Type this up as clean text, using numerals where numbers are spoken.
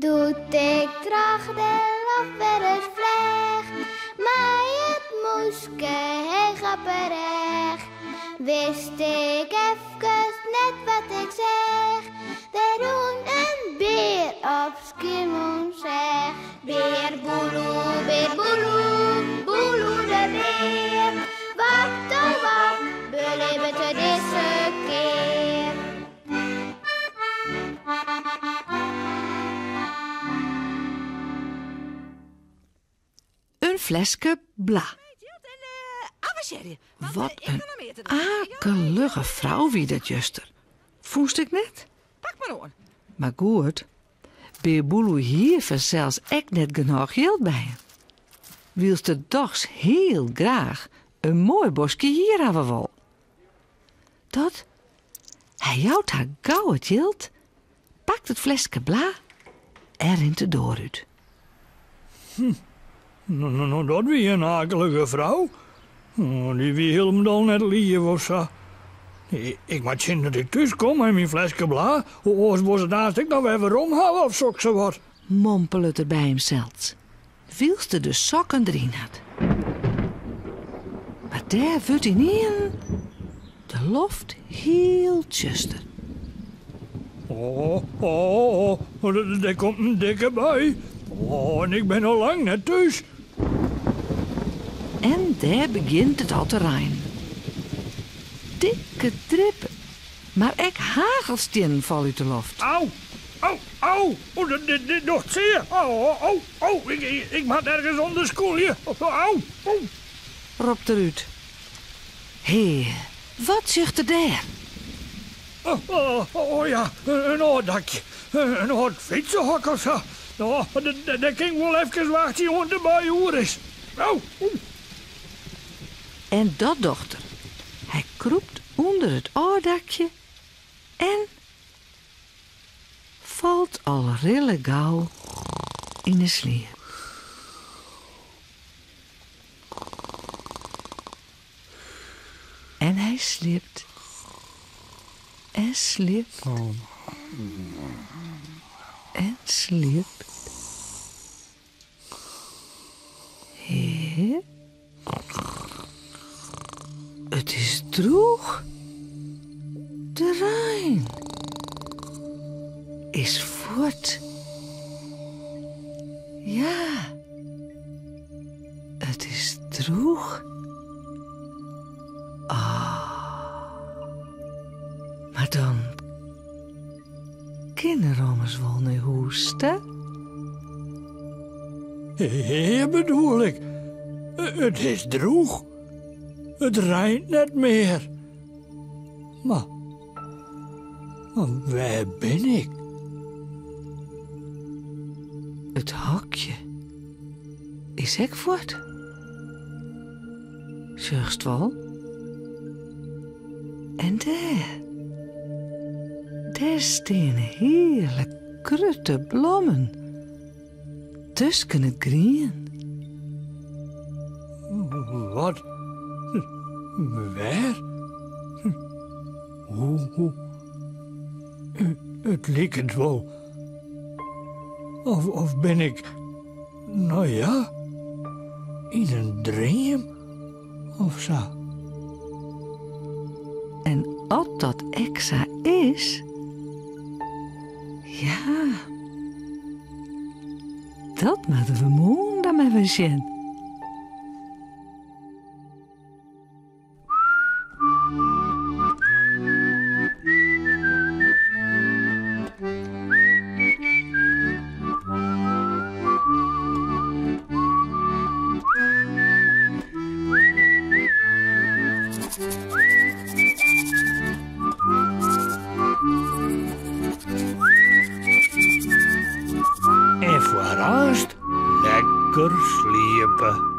Doet ik tracht de lof weer eens vleg, maar het moeske heel grapperig. Wist ik even net wat ik zeg, de doen een beer op skimoen zeg. Beer boeloe, boeloe de beer. Wat oh wat, beleven te deze keer. Een flesje bla. Wat een akelige vrouw wie dat juster. Voest ik net? Pak maar aan. Maar goed, Beer Boeloe hier zelfs echt net genoeg geld bij hem. Wielst de dochs heel graag een mooi bosje hier hebben wil. Dat, hij jouwt haar gauw het geld, pakt het flesje bla en rent de deur uit. Nou, dat wie een akelige vrouw. Die wie helemaal net lief of zo. Ik moet zien dat ik thuis kom en mijn flesje bla. Of was het naast ik nog even omhouden of zo wat. Mompel het er bij hemzelf. Wielste de sokken erin had. Maar daar wordt hij niet in. De loft heel tjuster. Er komt een dikke bui. En ik ben al lang net thuis. En daar begint het al te regenen. Dikke drippen. Maar ek hagelstenen vallen uit de loft. Au! Dit doet zeer. Ik moet ergens onder schoolje. Au! Roept eruit. Hé, wat zucht er daar? Ja, een oordakje. Een oud fietsenhok of zo. Dat ging wel even wachten, want de bui oer is. Au! En dat dochter. Hij kroept onder het oordakje en valt al rille gauw in de slier. En hij slipt en slipt en slipt. Hé? Het is droog. De Rijn is voort. Ja, het is droog. Maar dan kinderomers wel naar hoesten. Hier bedoel ik. Het is droog. Het regent net meer. Maar waar ben ik? Het hokje is hek voort. Zucht wel. En daar staan heerlijk krutte blommen. Tussen het grien. Wat? Waar? Hoe? Het lijkt wel. Of ben ik, nou ja, in een droom of zo? En als dat exa is, ja, dat moeten we morgen dan maar weer zien. En vooral lekker sliepen.